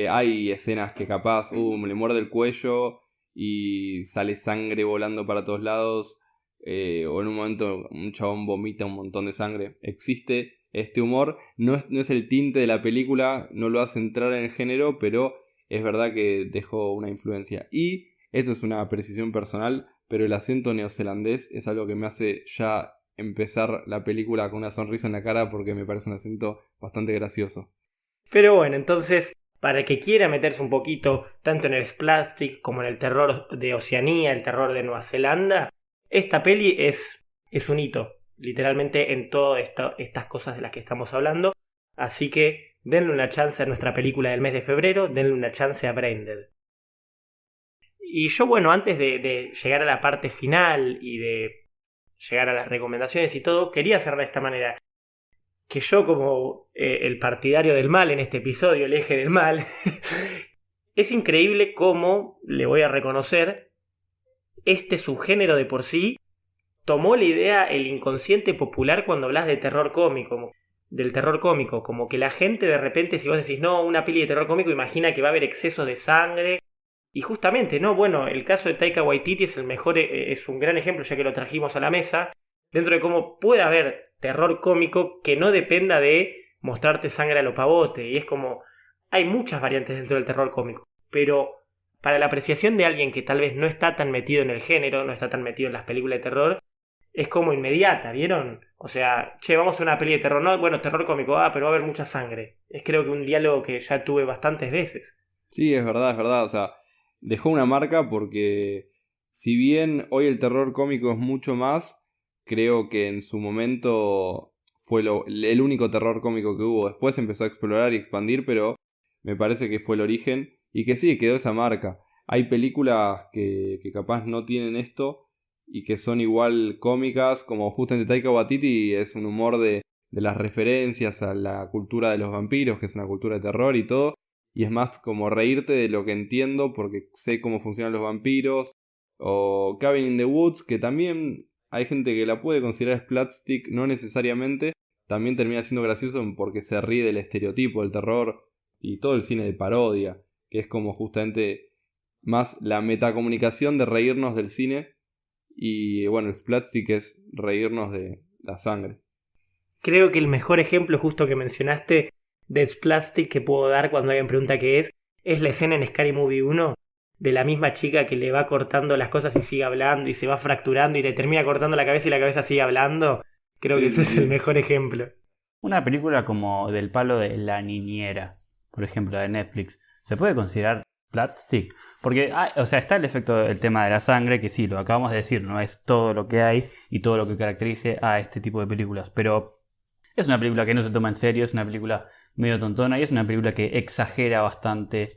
hay escenas que capaz, me le muerde el cuello y sale sangre volando para todos lados, o en un momento un chabón vomita un montón de sangre. Existe este humor, no es el tinte de la película, no lo hace entrar en el género, pero es verdad que dejó una influencia. Y esto es una precisión personal, pero el acento neozelandés es algo que me hace ya empezar la película con una sonrisa en la cara porque me parece un acento bastante gracioso. Pero bueno, entonces, para el que quiera meterse un poquito tanto en el splastic como en el terror de Oceanía, el terror de Nueva Zelanda, esta peli es un hito, literalmente en todas estas cosas de las que estamos hablando. Así que denle una chance a nuestra película del mes de febrero, denle una chance a Brain Dead. Y yo, bueno, antes de llegar a la parte final y de llegar a las recomendaciones y todo, quería hacer de esta manera. Que yo como el partidario del mal en este episodio, el eje del mal, es increíble cómo, le voy a reconocer, este subgénero de por sí tomó la idea el inconsciente popular cuando hablas de terror cómico, del terror cómico, como que la gente de repente, si vos decís, no, una peli de terror cómico, imagina que va a haber excesos de sangre. Y justamente, no, bueno, el caso de Taika Waititi es el mejor, es un gran ejemplo ya que lo trajimos a la mesa, dentro de cómo puede haber terror cómico que no dependa de mostrarte sangre a lo pavote. Y es como, hay muchas variantes dentro del terror cómico, pero para la apreciación de alguien que tal vez no está tan metido en el género, no está tan metido en las películas de terror, es como inmediata, ¿vieron? O sea, che, vamos a una peli de terror, no, bueno, terror cómico, pero va a haber mucha sangre. Es creo que un diálogo que ya tuve bastantes veces. Sí, es verdad, o sea, dejó una marca porque si bien hoy el terror cómico es mucho más, creo que en su momento fue el único terror cómico que hubo. Después empezó a explorar y expandir, pero me parece que fue el origen. y que sí, quedó esa marca. Hay películas que capaz no tienen esto y que son igual cómicas, como justamente Taika Waititi es un humor de las referencias a la cultura de los vampiros, que es una cultura de terror y todo, y es más como reírte de lo que entiendo porque sé cómo funcionan los vampiros, o Cabin in the Woods, que también hay gente que la puede considerar slapstick, no necesariamente, también termina siendo gracioso porque se ríe del estereotipo del terror y todo el cine de parodia, que es como justamente más la metacomunicación de reírnos del cine, y bueno, el slapstick es reírnos de la sangre. Creo que el mejor ejemplo justo que mencionaste de Splastic que puedo dar cuando alguien pregunta qué es la escena en Scary Movie 1 de la misma chica que le va cortando las cosas y sigue hablando y se va fracturando y te termina cortando la cabeza y la cabeza sigue hablando. Creo que ese es el mejor ejemplo. Una película como del palo de La Niñera, por ejemplo, de Netflix, ¿se puede considerar slapstick? Porque, o sea, está el efecto del tema de la sangre, que sí, lo acabamos de decir, no es todo lo que hay y todo lo que caracterice a este tipo de películas, pero es una película que no se toma en serio, es una película medio tontona y es una película que exagera bastante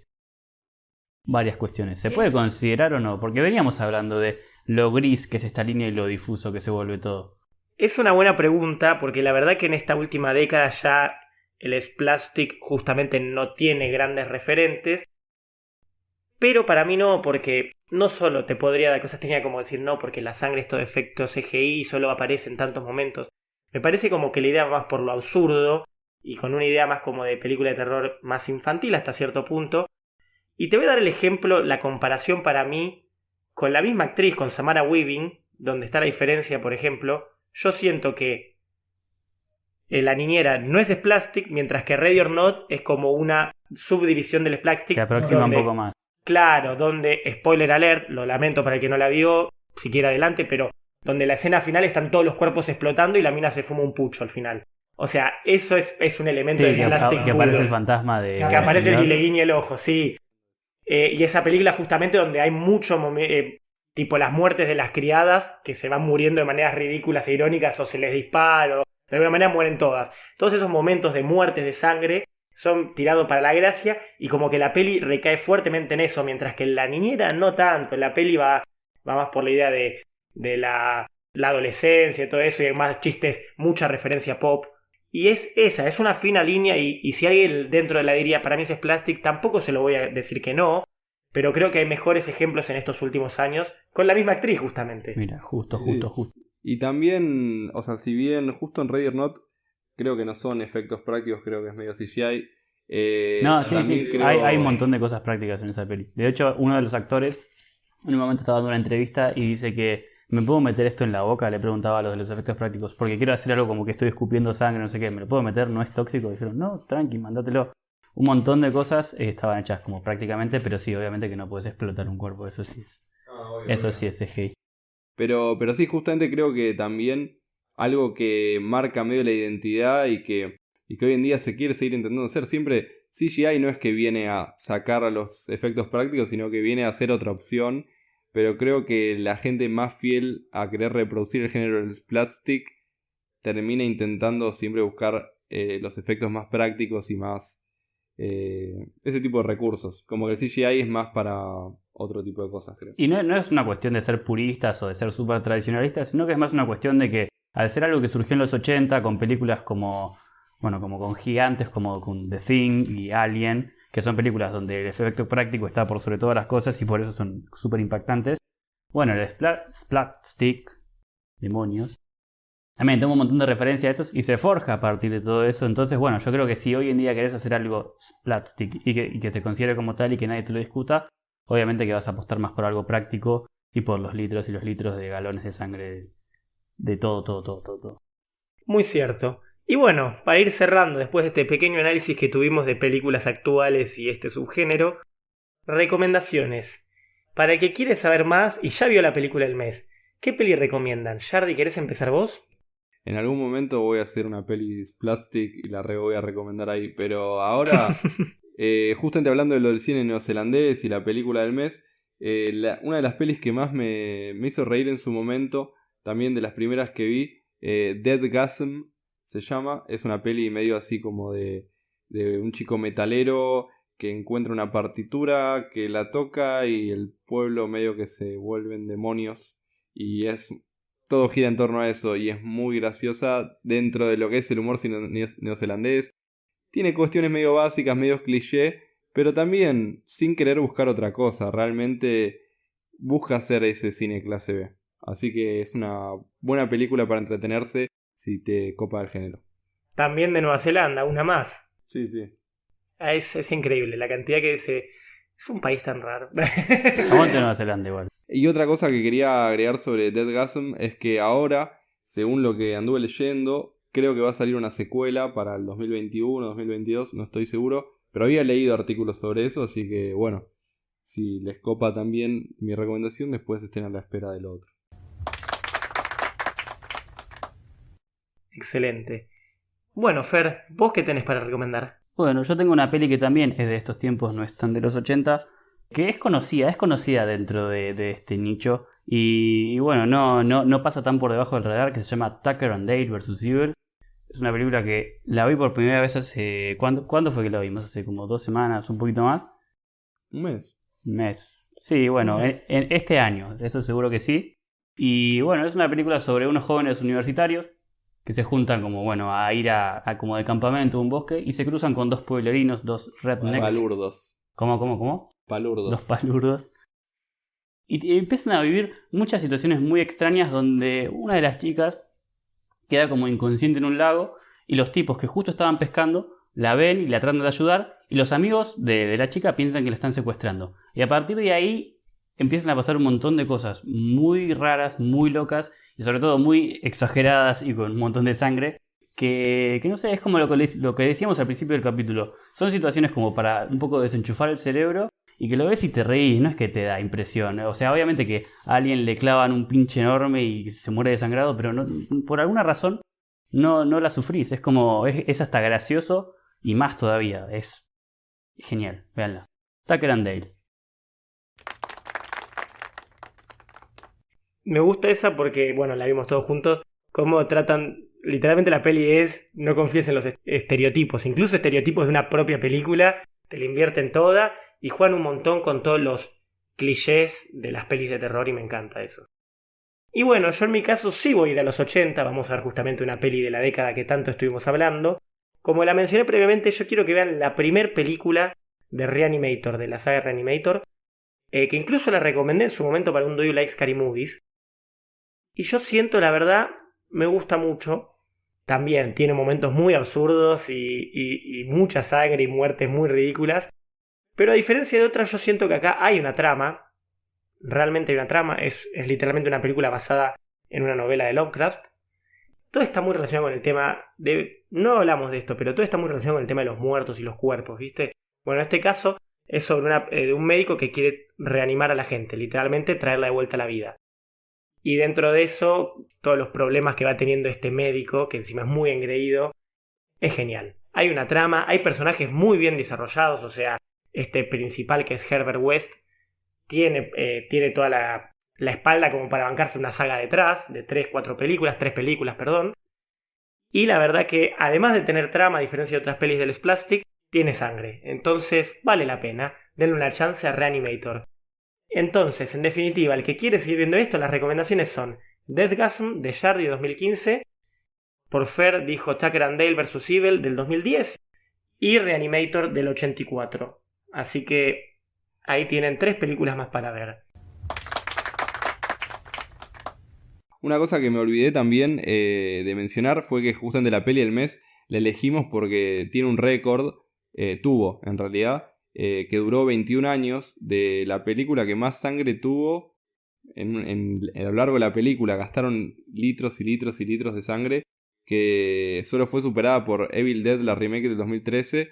varias cuestiones. ¿Se puede considerar o no? Porque veníamos hablando de lo gris que es esta línea y lo difuso que se vuelve todo. Es una buena pregunta porque la verdad que en esta última década ya el splastic justamente no tiene grandes referentes, pero para mí no, porque no solo te podría dar cosas técnicas como decir no, porque la sangre es todo efecto CGI y solo aparece en tantos momentos. Me parece como que la idea va más por lo absurdo y con una idea más como de película de terror más infantil hasta cierto punto. Y te voy a dar el ejemplo, la comparación para mí con la misma actriz, con Samara Weaving, donde está la diferencia, por ejemplo. Yo siento que La Niñera no es splastic, mientras que Ready or Not es como una subdivisión del splastic. Se aproxima un poco más. Claro, donde, spoiler alert, lo lamento para el que no la vio, siquiera adelante, pero donde la escena final están todos los cuerpos explotando y la mina se fuma un pucho al final. O sea, eso es un elemento de plastic que puro. aparece el fantasma de... Que aparece y le guiña el ojo, sí. Y esa película justamente donde hay mucho tipo las muertes de las criadas que se van muriendo de maneras ridículas e irónicas o se les dispara o de alguna manera mueren todas. Todos esos momentos de muertes de sangre son tirados para la gracia y como que la peli recae fuertemente en eso, mientras que en La Niñera no tanto. La peli va más por la idea de la adolescencia y todo eso y hay más chistes, mucha referencia pop. Y es una fina línea y si alguien dentro de la diría para mí es plastic, tampoco se lo voy a decir que no, pero creo que hay mejores ejemplos en estos últimos años con la misma actriz justamente. Mira, justo. Y también, o sea, si bien justo en Ready or Not creo que no son efectos prácticos, creo que es medio CGI. No, sí, creo... hay un montón de cosas prácticas en esa peli. De hecho, uno de los actores en un momento estaba dando una entrevista y dice que ¿me puedo meter esto en la boca? Le preguntaba a los de los efectos prácticos, porque quiero hacer algo como que estoy escupiendo sangre, no sé qué, ¿me lo puedo meter? ¿No es tóxico? Dijeron, no, tranqui, mandátelo. Un montón de cosas estaban hechas como prácticamente, pero sí, obviamente que no puedes explotar un cuerpo, eso sí es CGI. Pero sí, justamente creo que también algo que marca medio la identidad y que hoy en día se quiere seguir intentando hacer siempre, CGI no es que viene a sacar a los efectos prácticos, sino que viene a ser otra opción. Pero creo que la gente más fiel a querer reproducir el género del slapstick termina intentando siempre buscar los efectos más prácticos y más ese tipo de recursos. Como que el CGI es más para otro tipo de cosas, creo. Y no es una cuestión de ser puristas o de ser súper tradicionalistas, sino que es más una cuestión de que al ser algo que surgió en los 80 con películas como con gigantes, como con The Thing y Alien, que son películas donde el efecto práctico está por sobre todas las cosas y por eso son súper impactantes. Bueno, el Splatstick, demonios, también tengo un montón de referencias a estos y se forja a partir de todo eso. Entonces, bueno, yo creo que si hoy en día querés hacer algo Splatstick y que se considere como tal y que nadie te lo discuta, obviamente que vas a apostar más por algo práctico y por los litros y los litros de galones de sangre de todo. Muy cierto. Y bueno, para ir cerrando después de este pequeño análisis que tuvimos de películas actuales y este subgénero, recomendaciones. Para el que quiere saber más y ya vio la película del mes, ¿qué peli recomiendan? Yardi, ¿querés empezar vos? En algún momento voy a hacer una peli plastic y la voy a recomendar ahí, pero ahora, justamente hablando de lo del cine neozelandés y la película del mes, una de las pelis que más me hizo reír en su momento, también de las primeras que vi, Deadgasm se llama, es una peli medio así como de un chico metalero que encuentra una partitura, que la toca y el pueblo medio que se vuelven demonios. Y todo gira en torno a eso y es muy graciosa dentro de lo que es el humor neozelandés. Tiene cuestiones medio básicas, medio cliché, pero también sin querer buscar otra cosa. Realmente busca hacer ese cine clase B. Así que es una buena película para entretenerse si te copa el género. También de Nueva Zelanda, una más. Sí, sí. Es increíble la cantidad que es un país tan raro. Aguante Nueva Zelanda igual. Y otra cosa que quería agregar sobre Deadgasm es que ahora, según lo que anduve leyendo, creo que va a salir una secuela para el 2021, 2022, no estoy seguro, pero había leído artículos sobre eso, así que bueno, si les copa también mi recomendación, después estén a la espera del otro. Excelente. Bueno, Fer, ¿vos qué tenés para recomendar? Bueno, yo tengo una peli que también es de estos tiempos, no es tan de los 80, que es conocida dentro de este nicho. Y bueno, no pasa tan por debajo del radar, que se llama Tucker and Dale vs. Evil. Es una película que la vi por primera vez hace... ¿Cuándo fue que la vimos? Hace como 2 semanas, un poquito más. Un mes. Un mes. Sí, bueno, en este año, eso seguro que sí. Y bueno, es una película sobre unos jóvenes universitarios que se juntan como, bueno, a ir a como de campamento a un bosque y se cruzan con 2 pueblerinos, 2 rednecks. Palurdos. ¿Cómo? Palurdos. 2 palurdos. Y empiezan a vivir muchas situaciones muy extrañas donde una de las chicas queda como inconsciente en un lago y los tipos que justo estaban pescando la ven y la tratan de ayudar y los amigos de la chica piensan que la están secuestrando. Y a partir de ahí empiezan a pasar un montón de cosas muy raras, muy locas y sobre todo muy exageradas y con un montón de sangre que no sé, es como lo que decíamos al principio del capítulo. Son situaciones como para un poco desenchufar el cerebro y que lo ves y te reís, no es que te da impresión. O sea, obviamente que a alguien le clavan un pinche enorme y se muere desangrado, pero no, por alguna razón no la sufrís. Es como, es hasta gracioso y más todavía. Es genial, véanla. Tucker and Dale. Me gusta esa porque, bueno, la vimos todos juntos. Cómo tratan, literalmente la peli es, no confíes en los estereotipos. Incluso estereotipos de una propia película, te la invierten toda y juegan un montón con todos los clichés de las pelis de terror y me encanta eso. Y bueno, yo en mi caso sí voy a ir a los 80, vamos a ver justamente una peli de la década que tanto estuvimos hablando. Como la mencioné previamente, yo quiero que vean la primer película de Reanimator, de la saga Reanimator, que incluso la recomendé en su momento para un Do You Like Scary Movies. Y yo siento, la verdad, me gusta mucho. También tiene momentos muy absurdos y mucha sangre y muertes muy ridículas. Pero a diferencia de otras, yo siento que acá hay una trama. Realmente hay una trama. Es literalmente una película basada en una novela de Lovecraft. Todo está muy relacionado con el tema de... No hablamos de esto, pero todo está muy relacionado con el tema de los muertos y los cuerpos, ¿viste? Bueno, en este caso es sobre un médico que quiere reanimar a la gente. Literalmente traerla de vuelta a la vida. Y dentro de eso, todos los problemas que va teniendo este médico, que encima es muy engreído, es genial. Hay una trama, hay personajes muy bien desarrollados, o sea, este principal que es Herbert West tiene toda la espalda como para bancarse una saga detrás, de 3 películas, perdón. Y la verdad que además de tener trama, a diferencia de otras pelis del Splastic, tiene sangre. Entonces vale la pena, denle una chance a Reanimator. Entonces, en definitiva, el que quiere seguir viendo esto, las recomendaciones son Deathgasm de Yardi 2015, por Fer dijo Tucker and Dale vs. Evil del 2010 y Reanimator del 84. Así que ahí tienen 3 películas más para ver. Una cosa que me olvidé también de mencionar fue que justamente la peli del mes la elegimos porque tiene un récord, tuvo en realidad, que duró 21 años, de la película que más sangre tuvo a lo largo de la película. Gastaron litros y litros y litros de sangre, que solo fue superada por Evil Dead, la remake del 2013,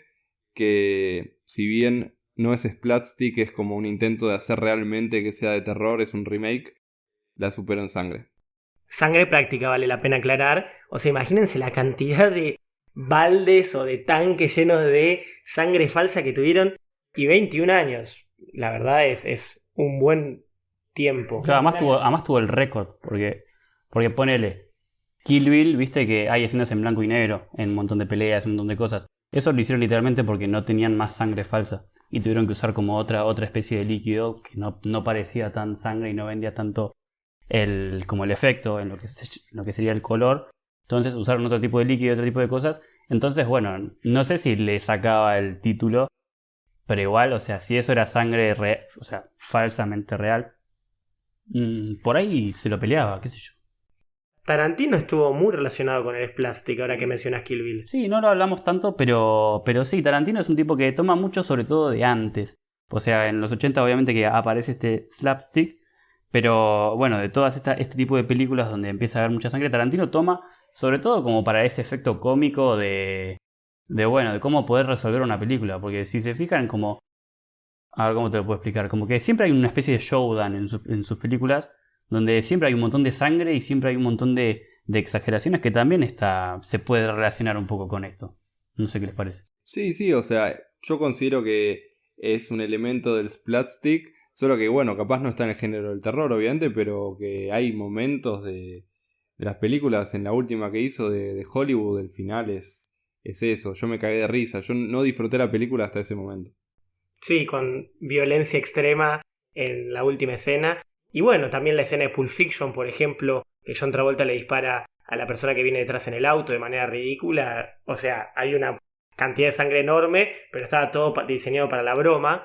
que si bien no es Splatstick, es como un intento de hacer realmente que sea de terror, es un remake, la superó en sangre. Sangre práctica, vale la pena aclarar. O sea, imagínense la cantidad de baldes o de tanques llenos de sangre falsa que tuvieron. Y 21 años, la verdad es un buen tiempo. Claro, además tuvo el récord, porque ponele Kill Bill, viste que hay escenas en blanco y negro, en un montón de peleas, un montón de cosas. Eso lo hicieron literalmente porque no tenían más sangre falsa. y tuvieron que usar como otra especie de líquido que no parecía tan sangre y no vendía tanto como el efecto en lo que sería el color. Entonces usaron otro tipo de líquido, otro tipo de cosas. Entonces, bueno, no sé si le sacaba el título, pero igual, o sea, si eso era sangre o sea, falsamente real, por ahí se lo peleaba, qué sé yo. Tarantino estuvo muy relacionado con el slapstick, ahora que mencionas Kill Bill. Sí, no lo hablamos tanto, pero sí, Tarantino es un tipo que toma mucho sobre todo de antes. O sea, en los 80 obviamente que aparece este slapstick, pero bueno, de todas este tipo de películas donde empieza a haber mucha sangre, Tarantino toma sobre todo como para ese efecto cómico de cómo poder resolver una película. Porque si se fijan como... A ver, ¿cómo te lo puedo explicar? Como que siempre hay una especie de showdown en sus películas, donde siempre hay un montón de sangre y siempre hay un montón de exageraciones que también se puede relacionar un poco con esto. No sé qué les parece. Sí, o sea, yo considero que es un elemento del slapstick, solo que bueno, capaz no está en el género del terror, obviamente, pero que hay momentos de las películas, en la última que hizo de Hollywood, el final es eso, yo me cagué de risa, yo no disfruté la película hasta ese momento. Sí, con violencia extrema en la última escena. Y bueno, también la escena de Pulp Fiction, por ejemplo, que John Travolta le dispara a la persona que viene detrás en el auto de manera ridícula. O sea, hay una cantidad de sangre enorme, pero estaba todo diseñado para la broma.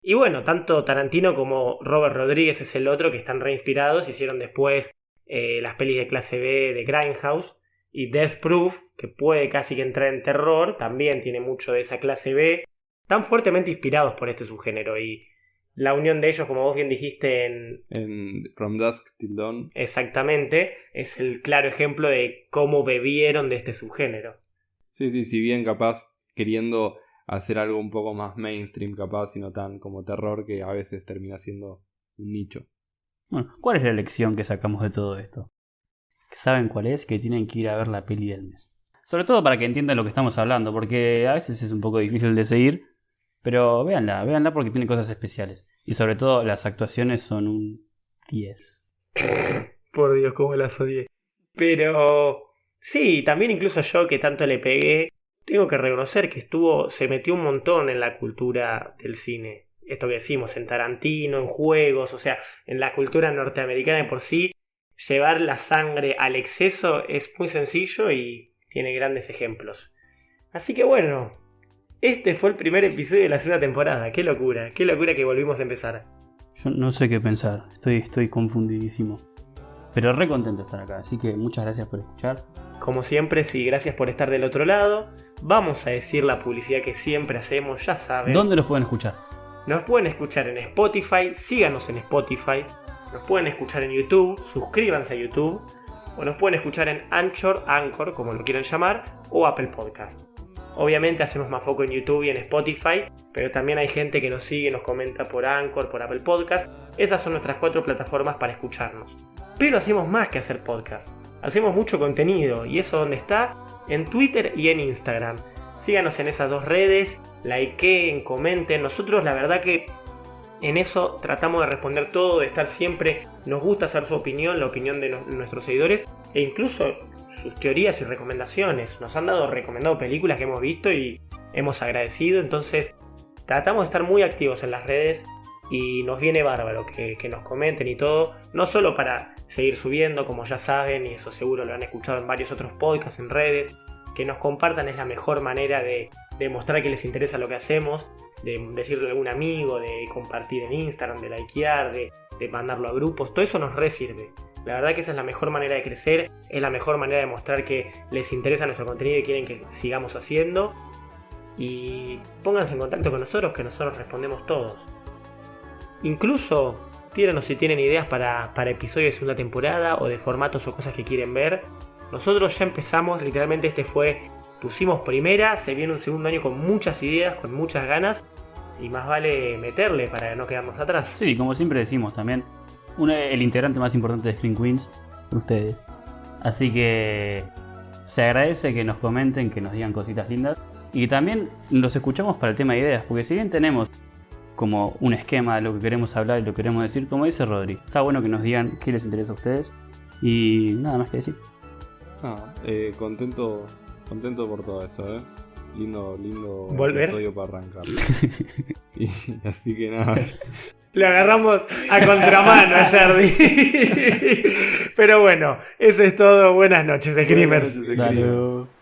Y bueno, tanto Tarantino como Robert Rodríguez es el otro que están reinspirados. Hicieron después las pelis de clase B de Grindhouse. Y Death Proof, que puede casi que entrar en terror, también tiene mucho de esa clase B. Tan fuertemente inspirados por este subgénero. Y la unión de ellos, como vos bien dijiste en From Dusk Till Dawn. Exactamente, es el claro ejemplo de cómo bebieron de este subgénero. Sí, si bien capaz queriendo hacer algo un poco más mainstream capaz y no tan como terror, que a veces termina siendo un nicho. Bueno, ¿cuál es la lección que sacamos de todo esto? ¿Saben cuál es? Que tienen que ir a ver la peli del mes. Sobre todo para que entiendan lo que estamos hablando, porque a veces es un poco difícil de seguir, pero véanla porque tiene cosas especiales. Y sobre todo las actuaciones son un 10. Por Dios, cómo las odié. Pero sí, también incluso yo que tanto le pegué, tengo que reconocer que se metió un montón en la cultura del cine. Esto que decimos, en Tarantino, en juegos, o sea, en la cultura norteamericana de por sí, llevar la sangre al exceso es muy sencillo y tiene grandes ejemplos. Así que bueno, este fue el primer episodio de la segunda temporada. Qué locura que volvimos a empezar. Yo no sé qué pensar, estoy confundidísimo. Pero re contento de estar acá, así que muchas gracias por escuchar. Como siempre, sí, gracias por estar del otro lado. Vamos a decir la publicidad que siempre hacemos, ya saben. ¿Dónde los pueden escuchar? Nos pueden escuchar en Spotify, síganos en Spotify. Nos pueden escuchar en YouTube, suscríbanse a YouTube. O nos pueden escuchar en Anchor, como lo quieran llamar, o Apple Podcast. Obviamente hacemos más foco en YouTube y en Spotify, pero también hay gente que nos sigue y nos comenta por Anchor, por Apple Podcast. Esas son nuestras 4 plataformas para escucharnos. Pero hacemos más que hacer podcast. Hacemos mucho contenido, y eso donde está, en Twitter y en Instagram. Síganos en esas 2 redes, likeen, comenten. Nosotros la verdad que en eso tratamos de responder todo, de estar siempre. Nos gusta hacer su opinión, la opinión de nuestros seguidores, e incluso sus teorías y recomendaciones. Nos han recomendado películas que hemos visto y hemos agradecido. Entonces tratamos de estar muy activos en las redes y nos viene bárbaro que nos comenten y todo. No solo para seguir subiendo, como ya saben, y eso seguro lo han escuchado en varios otros podcasts, en redes. Que nos compartan es la mejor manera de demostrar que les interesa lo que hacemos, de decirle a algún amigo, de compartir en Instagram, de likear, de mandarlo a grupos. Todo eso nos re sirve. La verdad que esa es la mejor manera de crecer, es la mejor manera de mostrar que les interesa nuestro contenido y quieren que sigamos haciendo. Y pónganse en contacto con nosotros, que nosotros respondemos todos. Incluso tírenos si tienen ideas para episodios de segunda temporada o de formatos o cosas que quieren ver. Nosotros ya empezamos, literalmente pusimos primera, se viene un segundo año con muchas ideas, con muchas ganas. Y más vale meterle para no quedarnos atrás. Sí, como siempre decimos también, el integrante más importante de Screen Queens son ustedes. Así que se agradece que nos comenten, que nos digan cositas lindas. Y también los escuchamos para el tema de ideas, porque si bien tenemos como un esquema de lo que queremos hablar y lo que queremos decir, como dice Rodri, está bueno que nos digan qué les interesa a ustedes. Y nada más que decir. Contento por todo esto, lindo ¿Volver? episodio para arrancar. Y así que nada. Lo agarramos a contramano a Jardi. Pero bueno, eso es todo. Buenas noches, Screamers. Buenas noches, Screamers. Dale.